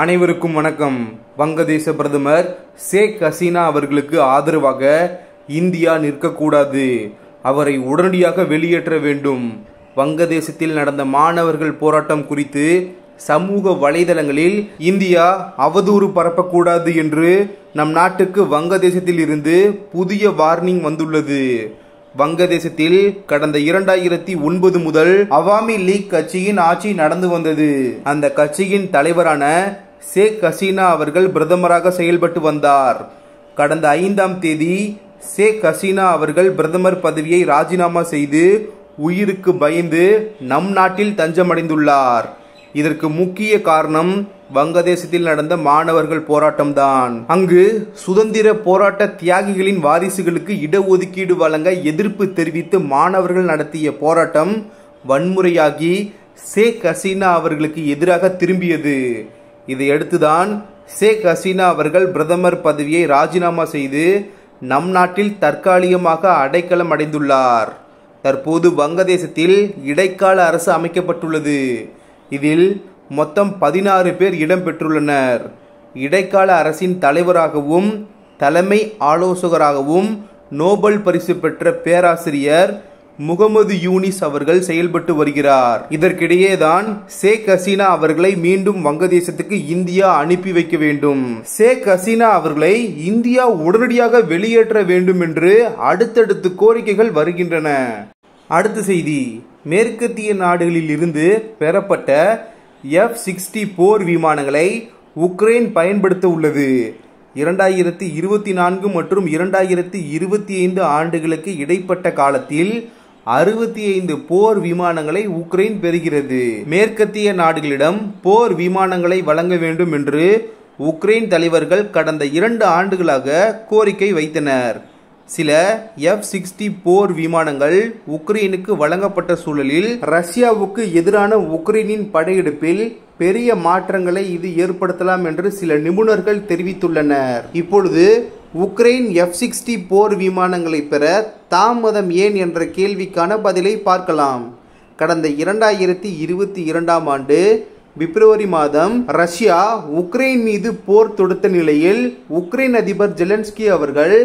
அனைவருக்கும் வணக்கம். வங்கதேச பிரதமர் ஷேக் ஹசீனா அவர்களுக்கு ஆதரவாக இந்தியா நிற்கக்கூடாது. அவரை உடனடியாக வெளியேற்ற வேண்டும். வங்கதேசத்தில் நடந்த மாணவர்கள் போராட்டம் குறித்து சமூக வலைதளங்களில் இந்தியா அவதூறு பரப்பக்கூடாது என்று நம் நாட்டுக்கு வங்கதேசத்தில் இருந்து புதிய வார்னிங் வந்துள்ளது. வங்கதேசத்தில் கடந்த 2009 முதல் அவாமி லீக் கட்சியின் ஆட்சி நடந்து வந்தது. அந்த கட்சியின் தலைவரான ஷேக் ஹசீனா அவர்கள் பிரதமராக செயல்பட்டு வந்தார். கடந்த 5ஆம் தேதி ஷேக் ஹசீனா அவர்கள் பிரதமர் பதவியை ராஜினாமா செய்து உயிருக்கு பயந்து நம் நாட்டில் தஞ்சமடைந்துள்ளார். இதற்கு முக்கிய காரணம் வங்கதேசத்தில் நடந்த மாணவர்கள் போராட்டம்தான். அங்கு சுதந்திர போராட்ட தியாகிகளின் வாரிசுகளுக்கு இடஒதுக்கீடு வழங்க எதிர்ப்பு தெரிவித்து மாணவர்கள் நடத்திய போராட்டம் வன்முறையாகி ஷேக் ஹசீனா அவர்களுக்கு எதிராக திரும்பியது. இதையடுத்துதான் ஷேக் ஹசீனா அவர்கள் பிரதமர் பதவியை ராஜினாமா செய்து நம் நாட்டில் தற்காலிகமாக அடைக்கலம் அடைந்துள்ளார். தற்போது வங்கதேசத்தில் இடைக்கால அரசு அமைக்கப்பட்டுள்ளது. இதில் மொத்தம் 16 பேர் இடம்பெற்றுள்ளனர். இடைக்கால அரசின் தலைவராகவும் தலைமை ஆலோசகராகவும் நோபல் பரிசு பெற்ற பேராசிரியர் முகமது யூனிஸ் அவர்கள் செயல்பட்டு வருகிறார். இதற்கிடையேதான் ஷேக் ஹசீனா அவர்களை மீண்டும் வங்கதேசத்துக்கு இந்தியா அனுப்பி வைக்க வேண்டும். ஷேக் ஹசீனா அவர்களை இந்தியா உடனடியாக வெளியேற்ற வேண்டும் என்று அடுத்தடுத்து கோரிக்கைகள் வருகின்றன. அடுத்த செய்தி, மேற்கத்திய நாடுகளில் இருந்து பெறப்பட்ட F-60 போர் விமானங்களை உக்ரைன் பயன்படுத்த உள்ளது. 2024 மற்றும் 2025 ஆண்டுகளுக்கு இடைப்பட்ட காலத்தில் 65 போர் விமானங்களை உக்ரைன் பெறுகிறது. மேற்கத்திய நாடுகளிடம் போர் விமானங்களை வழங்க வேண்டும் என்று உக்ரைன் தலைவர்கள் கடந்த 2 ஆண்டுகளாக கோரிக்கை வைத்தனர். சில F-60 போர் விமானங்கள் உக்ரைனுக்கு வழங்கப்பட்ட சூழலில் ரஷ்யாவுக்கு எதிரான உக்ரைனின் படையெடுப்பில் பெரிய மாற்றங்களை இது ஏற்படுத்தலாம் என்று சில நிபுணர்கள் தெரிவித்துள்ளனர். இப்பொழுது உக்ரைன் F-60 போர் விமானங்களை பெற தாமதம் ஏன் என்ற கேள்விக்கான பதிலை பார்க்கலாம். கடந்த 2022ஆம் ஆண்டு பிப்ரவரி மாதம் ரஷ்யா உக்ரைன் மீது போர் தொடுத்த நிலையில் உக்ரைன் அதிபர் ஜெலன்ஸ்கி அவர்கள்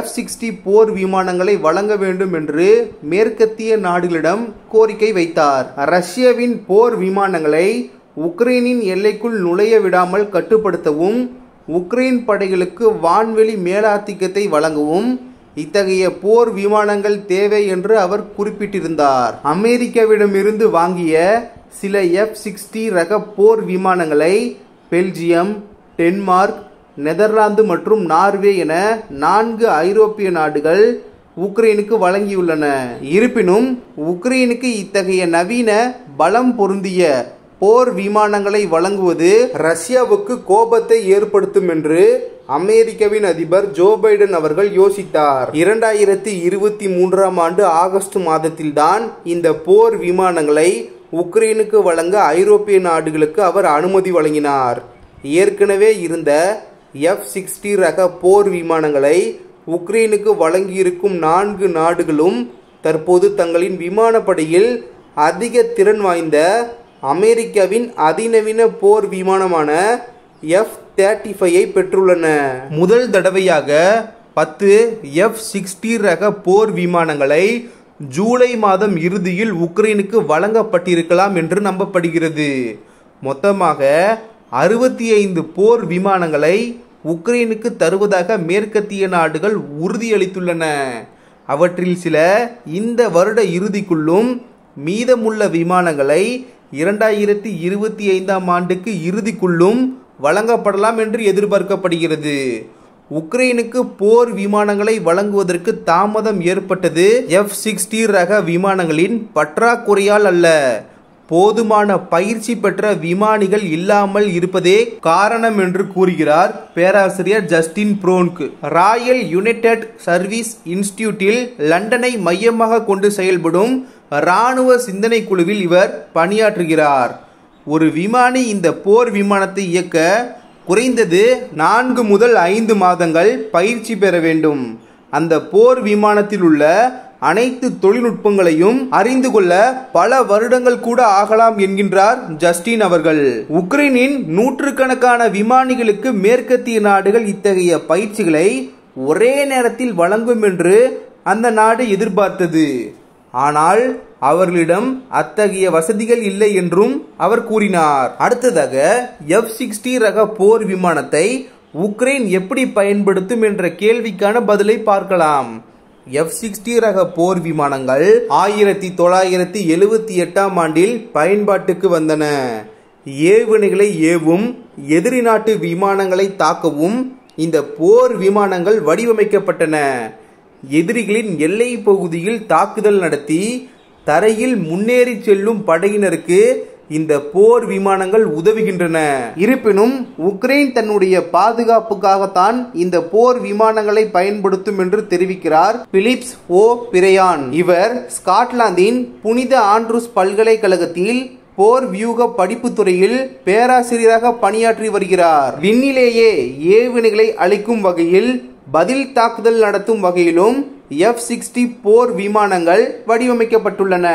F-60 போர் விமானங்களை வழங்க வேண்டும் என்று மேற்கத்திய நாடுகளிடம் கோரிக்கை வைத்தார். ரஷ்யாவின் போர் விமானங்களை உக்ரைனின் எல்லைக்குள் நுழைய விடாமல் கட்டுப்படுத்தவும் உக்ரைன் படைகளுக்கு வான்வெளி மேலாதிக்கத்தை வழங்கவும் இத்தகைய போர் விமானங்கள் தேவை என்று அவர் குறிப்பிட்டிருந்தார். அமெரிக்காவிடமிருந்து வாங்கிய சில F-60 ரக போர் விமானங்களை பெல்ஜியம், டென்மார்க், நெதர்லாந்து மற்றும் நார்வே என 4 ஐரோப்பிய நாடுகள் உக்ரைனுக்கு வழங்கியுள்ளன. இருப்பினும் உக்ரைனுக்கு இத்தகைய நவீன பலம் பொருந்திய போர் விமானங்களை வழங்குவது ரஷ்யாவுக்கு கோபத்தை ஏற்படுத்தும் என்று அமெரிக்காவின் அதிபர் ஜோ பைடன் அவர்கள் யோசித்தார். 2023ஆம் ஆண்டு ஆகஸ்ட் மாதத்தில்தான் இந்த போர் விமானங்களை உக்ரைனுக்கு வழங்க ஐரோப்பிய நாடுகளுக்கு அவர் அனுமதி வழங்கினார். ஏற்கனவே இருந்த F-60 ரக போர் விமானங்களை உக்ரைனுக்கு வழங்கியிருக்கும் 4 நாடுகளும் தற்போது தங்களின் விமானப்படையில் அதிக திறன் வாய்ந்த அமெரிக்காவின் அதிநவீன போர் விமானமான F-35ஐ பெற்றுள்ளன. முதல் தடவையாக 10 F-60 ரக போர் விமானங்களை ஜூலை மாதம் இறுதியில் உக்ரைனுக்கு வழங்கப்பட்டிருக்கலாம் என்று நம்பப்படுகிறது. மொத்தமாக 65 போர் விமானங்களை உக்ரைனுக்கு தருவதாக மேற்கத்திய நாடுகள் உறுதியளித்துள்ளன. அவற்றில் சில இந்த வருட இறுதிக்குள்ளும், மீதமுள்ள விமானங்களை 2025ஆம் ஆண்டுக்கு இறுதிக்குள்ளும் வழங்கப்படலாம் என்று எதிர்பார்க்கப்படுகிறது. உக்ரைனுக்கு போர் விமானங்களை வழங்குவதற்கு தாமதம் ஏற்பட்டது F-60 ரக விமானங்களின் பற்றாக்குறையால் அல்ல, போதுமான பயிற்சி பெற்ற விமானிகள் இல்லாமல் இருப்பதே காரணம் என்று கூறுகிறார் பேராசிரியர் ஜஸ்டின் ப்ரோன்க். ராயல் யுனைடெட் சர்வீஸ் இன்ஸ்டிடியூட்டில் லண்டனை மையமாக கொண்டு செயல்படும் இராணுவ சிந்தனை குழுவில் இவர் பணியாற்றுகிறார். ஒரு விமானி இந்த போர் விமானத்தை இயக்க குறைந்தது 4 முதல் 5 மாதங்கள் பயிற்சி பெற வேண்டும். அந்த போர் விமானத்தில் உள்ள அனைத்து தொழில்நுட்பங்களையும் அறிந்து கொள்ள பல வருடங்கள் கூட ஆகலாம் என்கின்றார் ஜஸ்டின் அவர்கள். உக்ரைனின் நூற்றுக்கணக்கான விமானிகளுக்கு மேற்கத்திய நாடுகள் இத்தகைய பயிற்சிகளை ஒரே நேரத்தில் வழங்கும் என்று அந்த நாடு எதிர்பார்த்தது. ஆனால் அவர்களிடம் அத்தகைய வசதிகள் இல்லை என்றும் அவர் கூறினார். அடுத்ததாக F-60 ரக போர் விமானத்தை உக்ரைன் எப்படி பயன்படுத்தும் என்ற கேள்விக்கான பதிலை பார்க்கலாம். F-60 ரக போர் விமானங்கள் 1978ஆம் ஆண்டில் பயன்பாட்டுக்கு வந்தன. ஏவுகணைகளை ஏவும் எதிரி நாட்டு விமானங்களை தாக்கவும் இந்த போர் விமானங்கள் வடிவமைக்கப்பட்டன. எதிரிகளின் எல்லை பகுதியில் தாக்குதல் நடத்தி தரையில் முன்னேறி செல்லும் படையினருக்கு இந்த போர் விமானங்கள் உதவுகின்றன. இருப்பினும் உக்ரைன் தன்னுடைய பாதுகாப்புக்காகத்தான் இந்த போர் விமானங்களை பயன்படுத்தும் என்று தெரிவிக்கிறார் பிலிப்ஸ் ஓ பிரையான். இவர் ஸ்காட்லாந்தின் புனித ஆண்ட்ரூஸ் பல்கலைக்கழகத்தில் போர் வியூக படிப்பு துறையில் பேராசிரியராக பணியாற்றி வருகிறார். விண்ணிலேயே ஏவுகணைகளை அளிக்கும் வகையில் பதில் தாக்குதல் நடத்தும் வகையிலும் F-60 போர் விமானங்கள் வடிவமைக்கப்பட்டுள்ளன.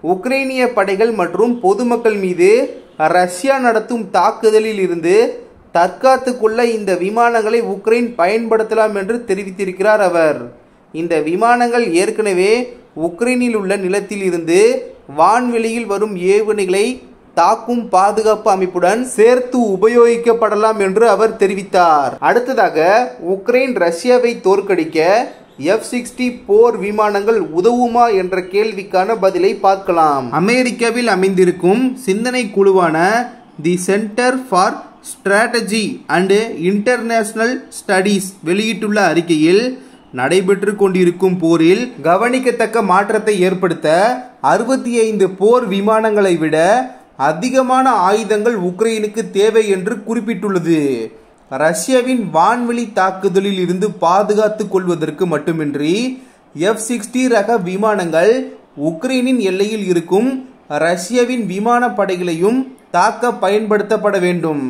உக்ரைனிய படைகள் மற்றும் பொதுமக்கள் மீது ரஷ்யா நடத்தும் தாக்குதலில் இருந்து தற்காத்து கொள்ள இந்த விமானங்களை உக்ரைன் பயன்படுத்தலாம் என்று தெரிவித்திருக்கிறார் அவர். இந்த விமானங்கள் ஏற்கனவே உக்ரைனில் உள்ள நிலத்தில் இருந்து வான்வெளியில் வரும் ஏவுகணைகளை தாக்கும் பாதுகாப்பு அமைப்புடன் சேர்த்து உபயோகிக்கப்படலாம் என்று அவர் தெரிவித்தார். அடுத்ததாக உக்ரைன் ரஷ்யாவை தோற்கடிக்க F-60 போர் விமானங்கள் உதவுமா என்ற கேள்விக்கான பதிலை பார்க்கலாம். அமெரிக்காவில் அமைந்திருக்கும் சிந்தனை குழுவான the centre for strategy and international studies வெளியிட்டுள்ள அறிக்கையில் நடைபெற்று கொண்டிருக்கும் போரில் கவனிக்கத்தக்க மாற்றத்தை ஏற்படுத்த 65 போர் விமானங்களை விட அதிகமான ஆயுதங்கள் உக்ரைனுக்கு தேவை என்று குறிப்பிட்டுள்ளது. ரஷ்யாவின் வான்வெளி தாக்குதலில் இருந்து பாதுகாத்துக் கொள்வதற்கு மட்டுமின்றி F-60 ரக விமானங்கள் உக்ரைனின் எல்லையில் இருக்கும் ரஷ்யாவின் விமான படைகளையும் தாக்க பயன்படுத்தப்பட வேண்டும்.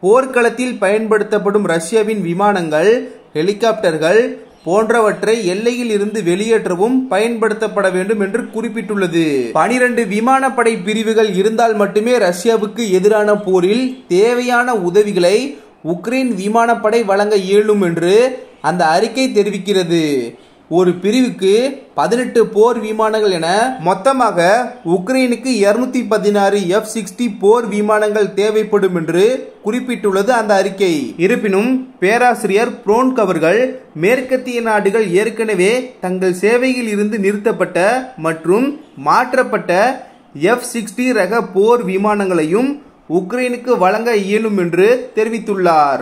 போர்க்களத்தில் பயன்படுத்தப்படும் ரஷ்யாவின் விமானங்கள், ஹெலிகாப்டர்கள் போன்றவற்றை எல்லையில் இருந்து வெளியேற்றவும் பயன்படுத்தப்பட வேண்டும் என்று குறிப்பிட்டுள்ளது. 12 விமானப்படை பிரிவுகள் இருந்தால் மட்டுமே ரஷ்யாவுக்கு எதிரான போரில் தேவையான உதவிகளை உக்ரைன் விமானப்படை வழங்க இயலும் என்று அந்த அறிக்கை தெரிவிக்கிறது. ஒரு பிரிவுக்கு 18 போர் விமானங்கள் என மொத்தமாக உக்ரைனுக்கு 216 F-60 போர் விமானங்கள் தேவைப்படும் என்று குறிப்பிட்டுள்ளது அந்த அறிக்கை. இருப்பினும் பேராசிரியர் புரோன்க் அவர்கள் மேற்கத்திய நாடுகள் ஏற்கனவே தங்கள் சேவையில் இருந்து நிறுத்தப்பட்ட மற்றும் மாற்றப்பட்ட F-60 ரக போர் விமானங்களையும் உக்ரைனுக்கு வழங்க இயலும் என்று தெரிவித்துள்ளார்.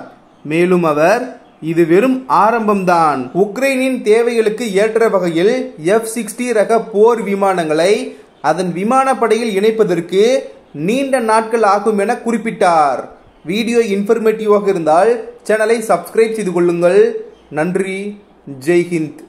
மேலும் அவர் இது வெறும் ஆரம்பம்தான். உக்ரைனின் தேவைகளுக்கு ஏற்ற வகையில் F-60 ரக போர் விமானங்களை அதன் விமானப்படையில் இணைப்பதற்கு நீண்ட நாட்கள் ஆகும் என குறிப்பிட்டார். வீடியோ இன்ஃபர்மேட்டிவாக இருந்தால் சேனலை சப்ஸ்கிரைப் செய்து கொள்ளுங்கள். நன்றி. ஜெய் ஹிந்த்.